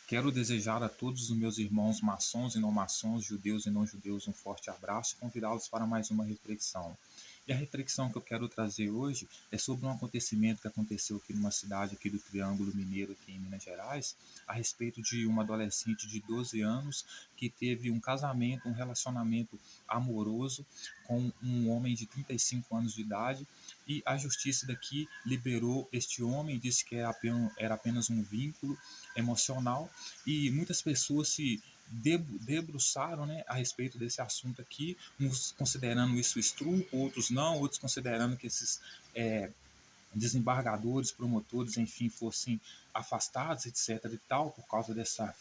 Quero desejar a todos os meus irmãos maçons e não maçons, judeus e não judeus, um forte abraço e convidá-los para mais uma reflexão. E a reflexão que eu quero trazer hoje é sobre um acontecimento que aconteceu aqui numa cidade aqui do Triângulo Mineiro, aqui em Minas Gerais, a respeito de uma adolescente de 12 anos que teve um casamento, um relacionamento amoroso com um homem de 35 anos de idade, e a justiça daqui liberou este homem, disse que era apenas um vínculo emocional, e muitas pessoas se debruçaram, né, a respeito desse assunto aqui, uns considerando isso estupro, outros não, outros considerando que esses desembargadores, promotores, enfim, fossem afastados, etc. e tal, por causa dessa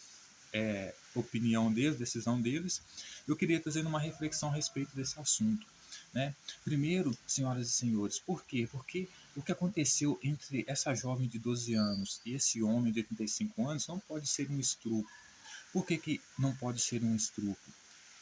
opinião deles, decisão deles. Eu queria trazer uma reflexão a respeito desse assunto. Né? Primeiro, senhoras e senhores, por quê? Porque o que aconteceu entre essa jovem de 12 anos e esse homem de 85 anos não pode ser um estupro. Por que, que não pode ser um estupro?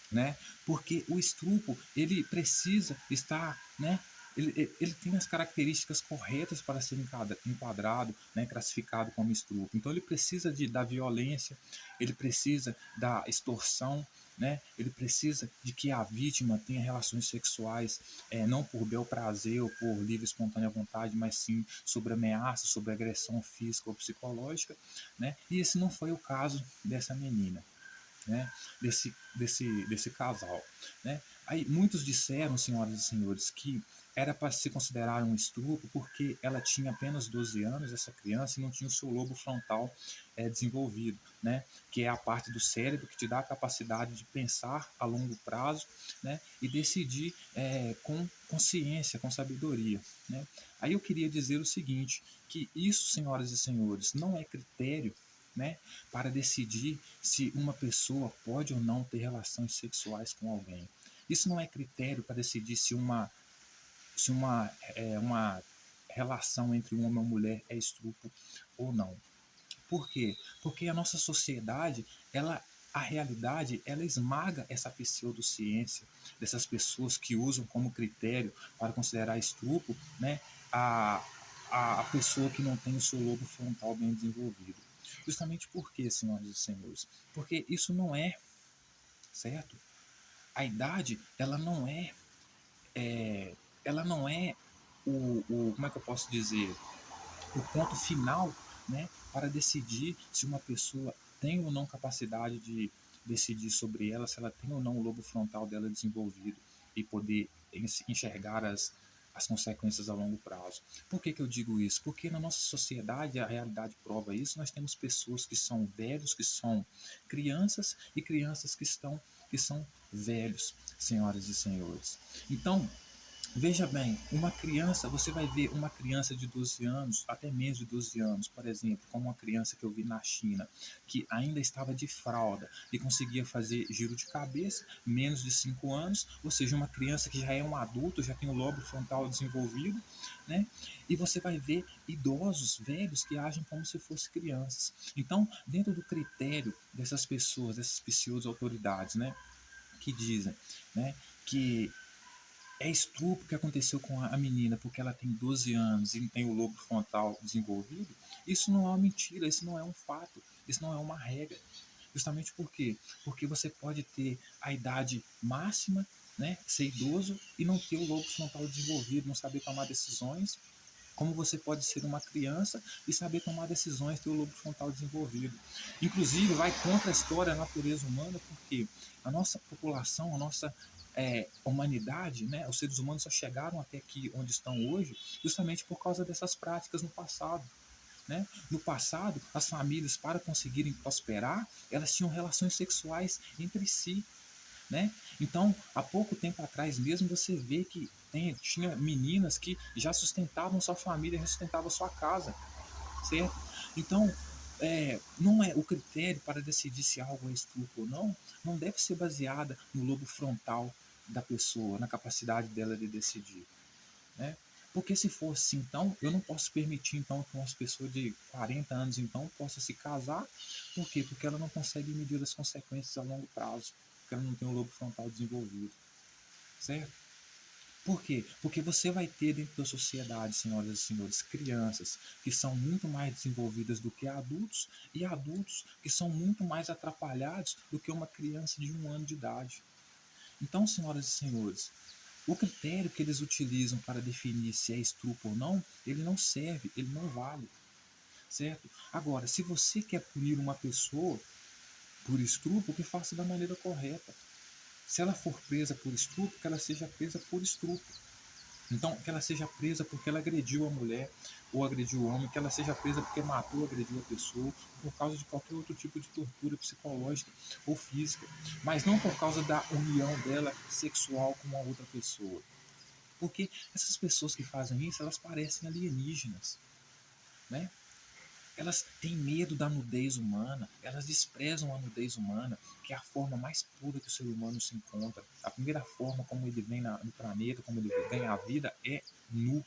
Né? Porque o estupro ele precisa estar, né? Ele tem as características corretas para ser enquadrado, né, classificado como estupro. Então ele precisa da violência, ele precisa da extorsão, né? Ele precisa de que a vítima tenha relações sexuais, não por bel prazer ou por livre e espontânea vontade, mas sim sobre ameaça, sobre agressão física ou psicológica, né? E esse não foi o caso dessa menina, né, desse casal. Né? Aí muitos disseram, senhoras e senhores, que era para se considerar um estupro porque ela tinha apenas 12 anos, essa criança, e não tinha o seu lobo frontal desenvolvido, né? Que é a parte do cérebro que te dá a capacidade de pensar a longo prazo, né? E decidir com consciência, com sabedoria. Né? Aí eu queria dizer o seguinte, que isso, senhoras e senhores, não é critério, né, para decidir se uma pessoa pode ou não ter relações sexuais com alguém. Isso não é critério para decidir se uma relação entre um homem e uma mulher é estupro ou não. Por quê? Porque a nossa sociedade, a realidade, ela esmaga essa pseudociência dessas pessoas que usam como critério para considerar estupro, né, a, a pessoa que não tem o seu lobo frontal bem desenvolvido. Justamente por quê, senhoras e senhores? Porque isso não é certo. A idade, ela não é como é que eu posso dizer, o ponto final, né, para decidir se uma pessoa tem ou não capacidade de decidir sobre ela, se ela tem ou não o lobo frontal dela desenvolvido e poder enxergar as consequências a longo prazo. Por que, que eu digo isso? Porque na nossa sociedade, a realidade prova isso, nós temos pessoas que são velhos, que são crianças, e crianças que são velhos, senhoras e senhores. Então, veja bem, uma criança, você vai ver uma criança de 12 anos, até menos de 12 anos, por exemplo, como uma criança que eu vi na China, que ainda estava de fralda e conseguia fazer giro de cabeça, menos de 5 anos, ou seja, uma criança que já é um adulto, já tem o lobo frontal desenvolvido, né? E você vai ver idosos, velhos, que agem como se fossem crianças. Então, dentro do critério dessas pessoas, dessas pseudo-autoridades, né, que dizem, né, que é estupro que aconteceu com a menina porque ela tem 12 anos e não tem o lobo frontal desenvolvido, isso não é uma mentira, isso não é um fato, isso não é uma regra. Justamente por quê? Porque você pode ter a idade máxima, né, ser idoso e não ter o lobo frontal desenvolvido, não saber tomar decisões, como você pode ser uma criança e saber tomar decisões, ter o lobo frontal desenvolvido. Inclusive, vai contra a história, a natureza humana, porque a nossa população, a nossa humanidade, né, os seres humanos só chegaram até aqui onde estão hoje justamente por causa dessas práticas no passado. Né? No passado, as famílias, para conseguirem prosperar, elas tinham relações sexuais entre si, né? Então, há pouco tempo atrás mesmo, você vê que tinha meninas que já sustentavam sua família, já sustentavam sua casa, certo? Então, não é o critério para decidir se algo é estupro ou não, não deve ser baseada no lobo frontal da pessoa, na capacidade dela de decidir, né? Porque se for assim, então, eu não posso permitir então que uma pessoa de 40 anos então possa se casar. Por quê? Porque ela não consegue medir as consequências a longo prazo, porque ela não tem o lobo frontal desenvolvido, certo? Por quê? Porque você vai ter dentro da sociedade, senhoras e senhores, crianças que são muito mais desenvolvidas do que adultos e adultos que são muito mais atrapalhados do que uma criança de 1 ano de idade. Então, senhoras e senhores, o critério que eles utilizam para definir se é estupro ou não, ele não serve, ele não vale, certo? Agora, se você quer punir uma pessoa por estupro, que faça da maneira correta. Se ela for presa por estupro, que ela seja presa por estupro. Então, que ela seja presa porque ela agrediu a mulher ou agrediu o homem, que ela seja presa porque matou, agrediu a pessoa, por causa de qualquer outro tipo de tortura psicológica ou física, mas não por causa da união dela sexual com uma outra pessoa. Porque essas pessoas que fazem isso, elas parecem alienígenas, né? Elas têm medo da nudez humana, elas desprezam a nudez humana, que é a forma mais pura que o ser humano se encontra. A primeira forma como ele vem no planeta, como ele ganha a vida, é nu,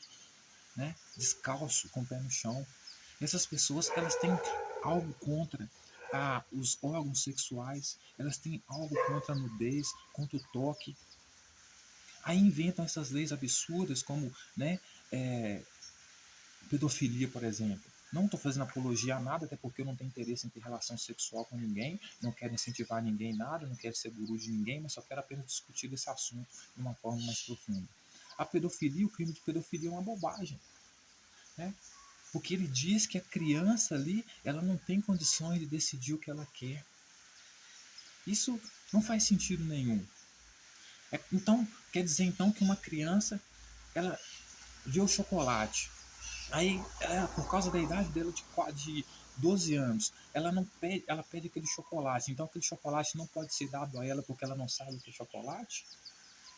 né? Descalço, com o pé no chão. E essas pessoas, elas têm algo contra os órgãos sexuais, elas têm algo contra a nudez, contra o toque. Aí inventam essas leis absurdas como, né, é, pedofilia, por exemplo. Não estou fazendo apologia a nada, até porque eu não tenho interesse em ter relação sexual com ninguém, não quero incentivar ninguém em nada, não quero ser guru de ninguém, mas só quero apenas discutir esse assunto de uma forma mais profunda. A pedofilia, o crime de pedofilia é uma bobagem, né? Porque ele diz que a criança ali, ela não tem condições de decidir o que ela quer. Isso não faz sentido nenhum. Então, quer dizer então que uma criança, ela vê o chocolate. Aí, por causa da idade dela de 12 anos, ela não pede, ela pede aquele chocolate. Então, aquele chocolate não pode ser dado a ela porque ela não sabe o que é chocolate.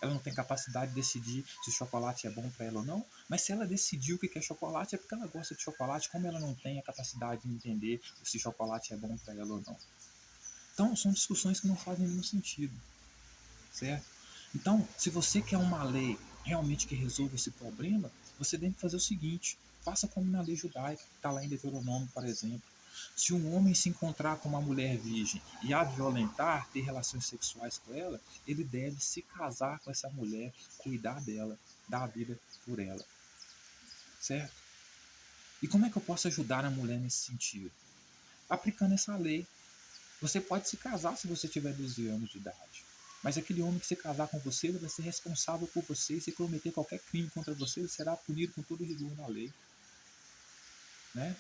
Ela não tem capacidade de decidir se o chocolate é bom para ela ou não. Mas se ela decidiu o que é chocolate, é porque ela gosta de chocolate, como ela não tem a capacidade de entender se chocolate é bom para ela ou não. Então, são discussões que não fazem nenhum sentido, certo? Então, se você quer uma lei realmente que resolva esse problema, você tem que fazer o seguinte: faça como na lei judaica, que está lá em Deuteronômio, por exemplo. Se um homem se encontrar com uma mulher virgem e a violentar, ter relações sexuais com ela, ele deve se casar com essa mulher, cuidar dela, dar a vida por ela, certo? E como é que eu posso ajudar a mulher nesse sentido? Aplicando essa lei. Você pode se casar se você tiver 12 anos de idade. Mas aquele homem que se casar com você, ele vai ser responsável por você. E se cometer qualquer crime contra você, ele será punido com todo o rigor da lei, né?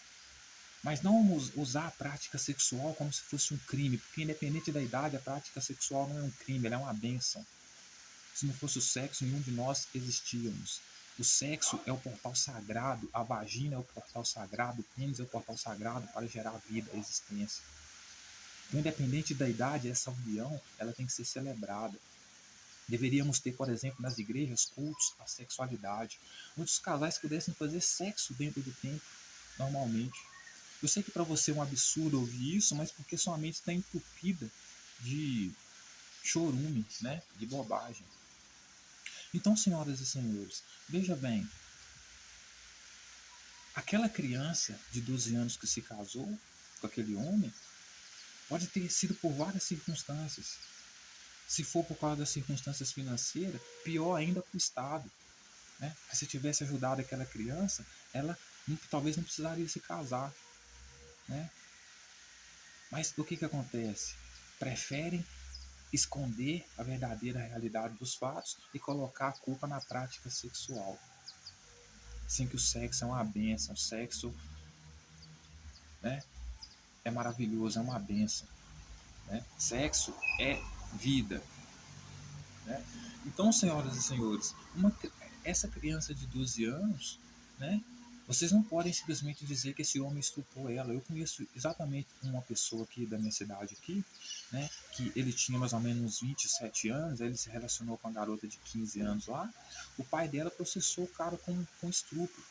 Mas não usar a prática sexual como se fosse um crime, porque independente da idade, a prática sexual não é um crime, ela é uma bênção. Se não fosse o sexo, nenhum de nós existíamos. O sexo é o portal sagrado, a vagina é o portal sagrado, o pênis é o portal sagrado para gerar vida, existência. Então, independente da idade, essa união ela tem que ser celebrada. Deveríamos ter, por exemplo, nas igrejas, cultos à sexualidade, onde os casais pudessem fazer sexo dentro do templo, normalmente. Eu sei que para você é um absurdo ouvir isso, mas porque sua mente está entupida de chorume, né? De bobagem. Então, senhoras e senhores, veja bem, aquela criança de 12 anos que se casou com aquele homem pode ter sido por várias circunstâncias. Se for por causa das circunstâncias financeiras, pior ainda para o Estado, né? Porque se tivesse ajudado aquela criança, ela talvez não precisaria se casar, né? Mas o que acontece? Preferem esconder a verdadeira realidade dos fatos e colocar a culpa na prática sexual. Assim que o sexo é uma bênção, o sexo, né, é maravilhoso, é uma bênção, né? Sexo é vida, né? Então, senhoras e senhores, essa criança de 12 anos, né, vocês não podem simplesmente dizer que esse homem estuprou ela. Eu conheço exatamente uma pessoa aqui da minha cidade aqui, né, que ele tinha mais ou menos uns 27 anos, aí ele se relacionou com a garota de 15 anos lá. O pai dela processou o cara com estupro.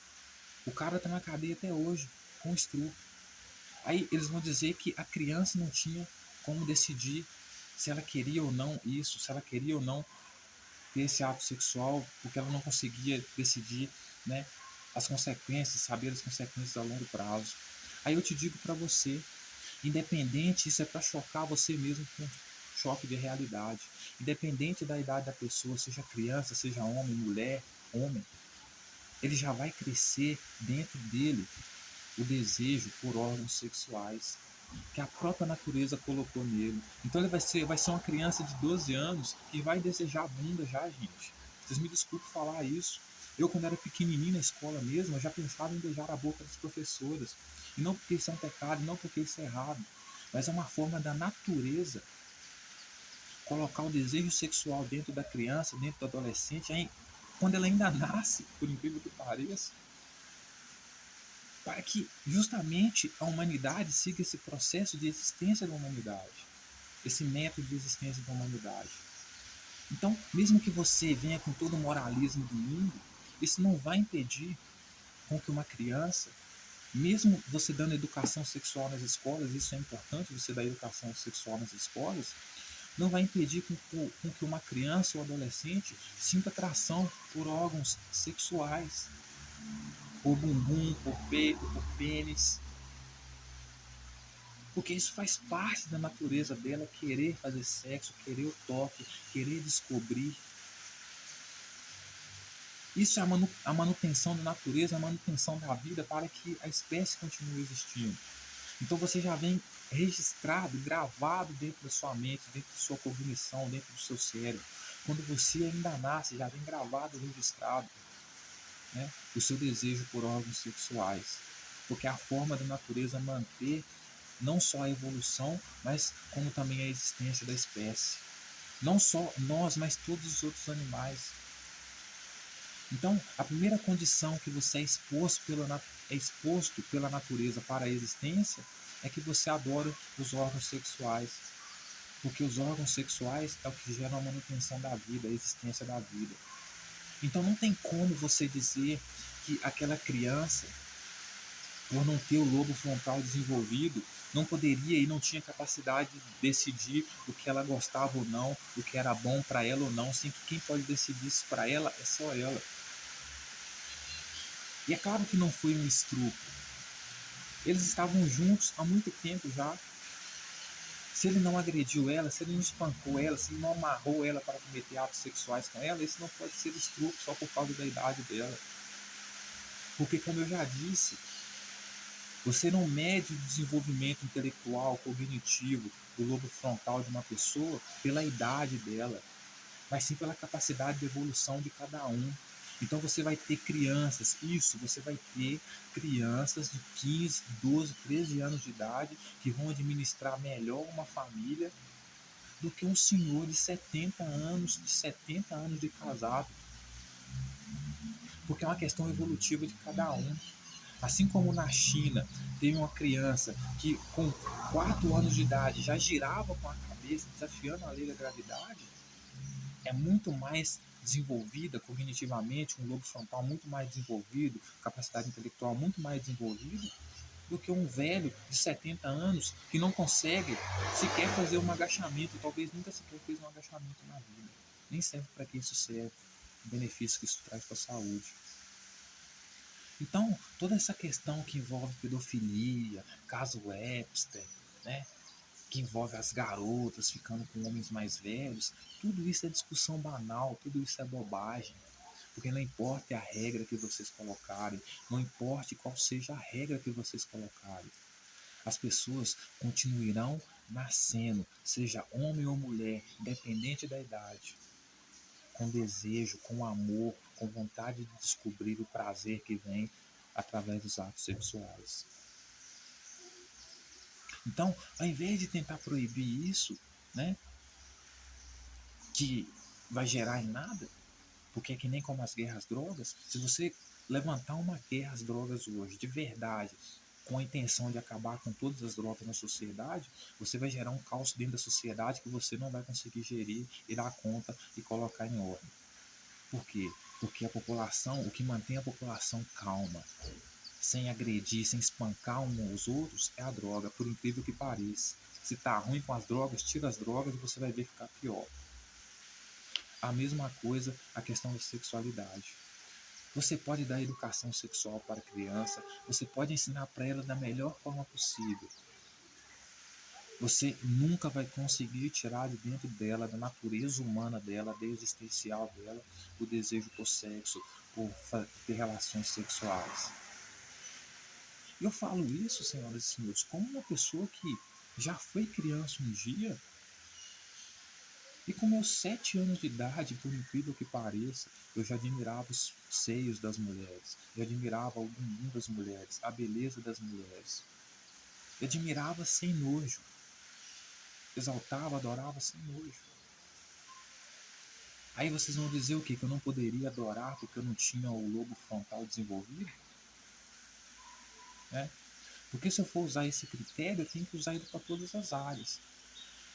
O cara tá na cadeia até hoje com estupro. Aí eles vão dizer que a criança não tinha como decidir se ela queria ou não isso, se ela queria ou não ter esse ato sexual, porque ela não conseguia decidir, né, as consequências, saber as consequências a longo prazo. Aí eu te digo para você, independente, isso é para chocar você mesmo com um choque de realidade. independente da idade da pessoa, seja criança, seja homem, mulher, homem, ele já vai crescer dentro dele o desejo por órgãos sexuais que a própria natureza colocou nele. Então ele vai ser uma criança de 12 anos que vai desejar a bunda já, gente. Vocês me desculpem falar isso. Eu, quando era pequenininho na escola mesmo, eu já pensava em beijar a boca das professoras. E não porque isso é um pecado, não porque isso é errado, mas é uma forma da natureza colocar o desejo sexual dentro da criança, dentro do adolescente, aí, quando ela ainda nasce, por incrível que pareça, para que justamente a humanidade siga esse processo de existência da humanidade, esse método de existência da humanidade. Então, mesmo que você venha com todo o moralismo do mundo, isso não vai impedir com que uma criança, mesmo você dando educação sexual nas escolas, isso é importante, você dar educação sexual nas escolas, não vai impedir com que uma criança ou adolescente sinta atração por órgãos sexuais, por bumbum, por peito, por pênis, porque isso faz parte da natureza dela, querer fazer sexo, querer o toque, querer descobrir. Isso é a manutenção da natureza, a manutenção da vida para que a espécie continue existindo. Então você já vem registrado, gravado dentro da sua mente, dentro da sua cognição, dentro do seu cérebro. Quando você ainda nasce, já vem gravado, registrado, né, o seu desejo por órgãos sexuais. Porque é a forma da natureza manter não só a evolução, mas como também a existência da espécie. Não só nós, mas todos os outros animais. Então, a primeira condição que você é exposto pela natureza para a existência é que você adora os órgãos sexuais. Porque os órgãos sexuais é o que gera a manutenção da vida, a existência da vida. Então não tem como você dizer que aquela criança, por não ter o lobo frontal desenvolvido, não poderia e não tinha capacidade de decidir o que ela gostava ou não, o que era bom para ela ou não, sem que quem pode decidir isso para ela é só ela. E é claro que não foi um estrupo. Eles estavam juntos há muito tempo já. Se ele não agrediu ela, se ele não espancou ela, se ele não amarrou ela para cometer atos sexuais com ela, isso não pode ser estrupo só por causa da idade dela. Porque, como eu já disse, você não mede o desenvolvimento intelectual, cognitivo do lobo frontal de uma pessoa pela idade dela, mas sim pela capacidade de evolução de cada um. Então você vai ter crianças, você vai ter crianças de 15, 12, 13 anos de idade que vão administrar melhor uma família do que um senhor de 70 anos de casado. Porque é uma questão evolutiva de cada um. Assim como na China teve uma criança que com 4 anos de idade já girava com a cabeça, desafiando a lei da gravidade, é muito mais desenvolvida cognitivamente, um lobo frontal muito mais desenvolvido, capacidade intelectual muito mais desenvolvida, do que um velho de 70 anos que não consegue sequer fazer um agachamento, talvez nunca sequer fez um agachamento na vida. Nem serve para que isso serve, o benefício que isso traz para a saúde. Então, toda essa questão que envolve pedofilia, caso Webster, né, que envolve as garotas ficando com homens mais velhos, tudo isso é discussão banal, tudo isso é bobagem. Porque não importa a regra que vocês colocarem, não importa qual seja a regra que vocês colocarem, as pessoas continuarão nascendo, seja homem ou mulher, independente da idade, com desejo, com amor, com vontade de descobrir o prazer que vem através dos atos sexuais. Então, ao invés de tentar proibir isso, né, que vai gerar em nada, porque é que nem como as guerras às drogas, se você levantar uma guerra às drogas hoje, de verdade, com a intenção de acabar com todas as drogas na sociedade, você vai gerar um caos dentro da sociedade que você não vai conseguir gerir e dar conta e colocar em ordem. Por quê? Porque a população, o que mantém a população calma, sem agredir, sem espancar uns aos outros, é a droga, por incrível que pareça. Se tá ruim com as drogas, tira as drogas e você vai ver ficar pior. A mesma coisa a questão da sexualidade. Você pode dar educação sexual para a criança, você pode ensinar para ela da melhor forma possível. Você nunca vai conseguir tirar de dentro dela, da natureza humana dela, da existencial dela, o desejo por sexo, por ter relações sexuais. E eu falo isso, senhoras e senhores, como uma pessoa que já foi criança um dia e com meus 7 anos de idade, por incrível que pareça, eu já admirava os seios das mulheres, eu admirava o bumbum das mulheres, a beleza das mulheres. Eu admirava sem nojo, exaltava, adorava sem nojo. Aí vocês vão dizer o quê? Que eu não poderia adorar porque eu não tinha o lobo frontal desenvolvido? Né? Porque se eu for usar esse critério, eu tenho que usar ele para todas as áreas.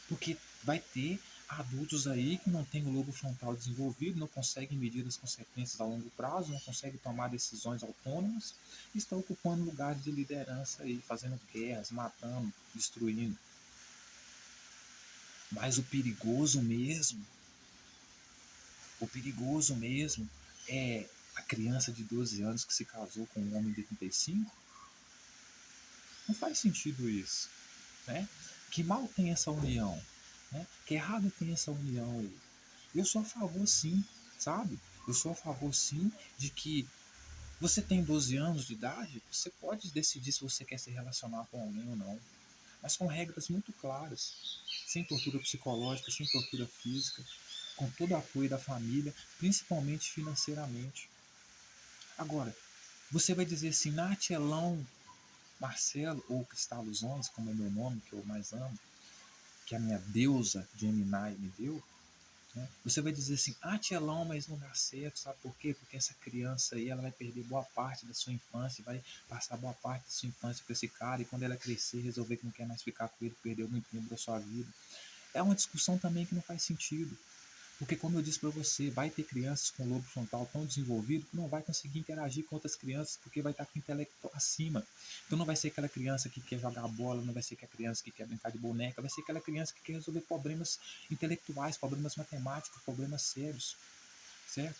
Porque vai ter adultos aí que não têm o lobo frontal desenvolvido, não conseguem medir as consequências a longo prazo, não conseguem tomar decisões autônomas, e estão ocupando lugares de liderança aí, fazendo guerras, matando, destruindo. Mas o perigoso mesmo é a criança de 12 anos que se casou com um homem de 35. Não faz sentido isso, né? Que mal tem essa união, né? Que errado tem essa união aí. Eu sou a favor sim, sabe? Eu sou a favor sim de que você tem 12 anos de idade, você pode decidir se você quer se relacionar com alguém ou não, mas com regras muito claras, sem tortura psicológica, sem tortura física, com todo o apoio da família, principalmente financeiramente. Agora, você vai dizer assim, Nath, Elão, Marcelo ou Cristal Zones, como é meu nome, que eu mais amo, que a minha deusa Gemini me deu, né? Você vai dizer assim, Tielão, mas não dá certo, sabe por quê? Porque essa criança aí, ela vai perder boa parte da sua infância, vai passar boa parte da sua infância com esse cara, e quando ela crescer, resolver que não quer mais ficar com ele, perdeu muito tempo da sua vida. É uma discussão também que não faz sentido. Porque, como eu disse para você, vai ter crianças com lobo frontal tão desenvolvido que não vai conseguir interagir com outras crianças porque vai estar com o intelecto acima. Então, não vai ser aquela criança que quer jogar bola, não vai ser aquela criança que quer brincar de boneca, vai ser aquela criança que quer resolver problemas intelectuais, problemas matemáticos, problemas sérios, certo?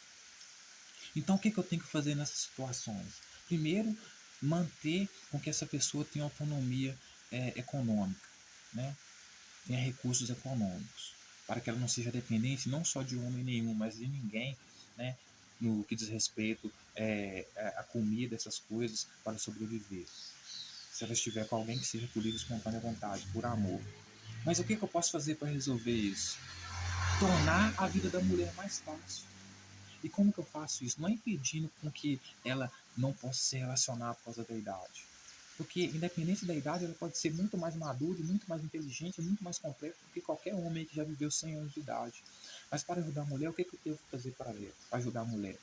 Então, o que eu tenho que fazer nessas situações? Primeiro, manter com que essa pessoa tenha autonomia econômica, né? Tenha recursos econômicos, para que ela não seja dependente não só de homem nenhum, mas de ninguém, né, no que diz respeito a comida, essas coisas, para sobreviver. Se ela estiver com alguém que seja por livre, espontânea vontade, por amor. Mas o que eu posso fazer para resolver isso? Tornar a vida da mulher mais fácil. E como que eu faço isso? Não é impedindo com que ela não possa se relacionar por causa da idade. Porque, independente da idade, ela pode ser muito mais madura, muito mais inteligente, muito mais completa do que qualquer homem que já viveu 100 anos de idade. Mas para ajudar a mulher, o que eu devo fazer para ela? Para ajudar a mulher?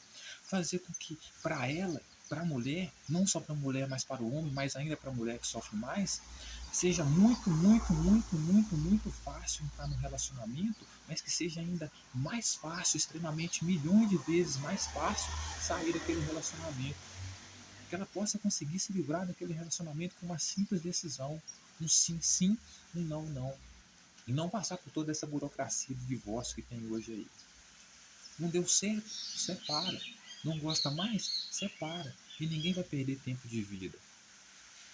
Fazer com que, para ela, para a mulher, não só para a mulher, mas para o homem, mas ainda para a mulher que sofre mais, seja muito, muito, muito, muito, muito fácil entrar no relacionamento, mas que seja ainda mais fácil, extremamente milhões de vezes mais fácil, sair daquele relacionamento. Que ela possa conseguir se livrar daquele relacionamento com uma simples decisão, um sim, sim, um não, não. E não passar por toda essa burocracia de divórcio que tem hoje aí. Não deu certo? Separa. Não gosta mais? Separa. E ninguém vai perder tempo de vida.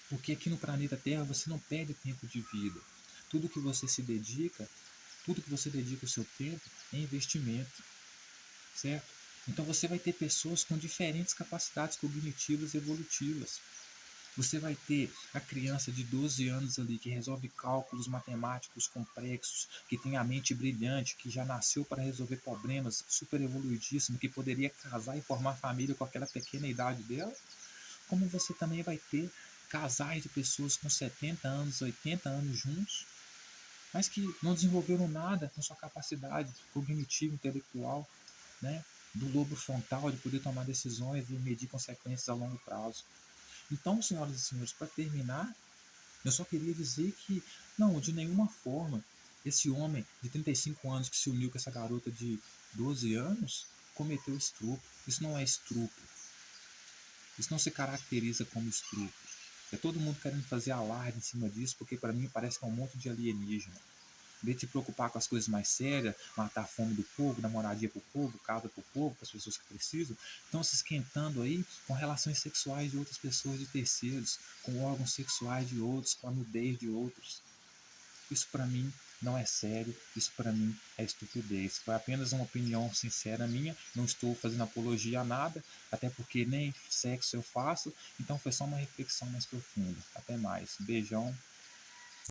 Porque aqui no planeta Terra você não perde tempo de vida. Tudo que você se dedica, tudo que você dedica o seu tempo é investimento, certo? Então você vai ter pessoas com diferentes capacidades cognitivas e evolutivas. Você vai ter a criança de 12 anos ali que resolve cálculos matemáticos complexos, que tem a mente brilhante, que já nasceu para resolver problemas, super evoluidíssimo, que poderia casar e formar família com aquela pequena idade dela. Como você também vai ter casais de pessoas com 70 anos, 80 anos juntos, mas que não desenvolveram nada com sua capacidade cognitiva, intelectual, né? Do lobo frontal, de poder tomar decisões e medir consequências a longo prazo. Então, senhoras e senhores, para terminar, eu só queria dizer que, não, de nenhuma forma, esse homem de 35 anos que se uniu com essa garota de 12 anos cometeu estupro. Isso não é estupro. Isso não se caracteriza como estupro. É todo mundo querendo fazer alarde em cima disso, porque para mim parece que é um monte de alienígena. Em vez de se preocupar com as coisas mais sérias, matar a fome do povo, dar moradia para o povo, casa para o povo, para as pessoas que precisam, estão se esquentando aí com relações sexuais de outras pessoas, de terceiros, com órgãos sexuais de outros, com a nudez de outros. isso para mim não é sério, isso para mim é estupidez. Foi apenas uma opinião sincera minha, não estou fazendo apologia a nada, até porque nem sexo eu faço, então foi só uma reflexão mais profunda. Até mais. Beijão.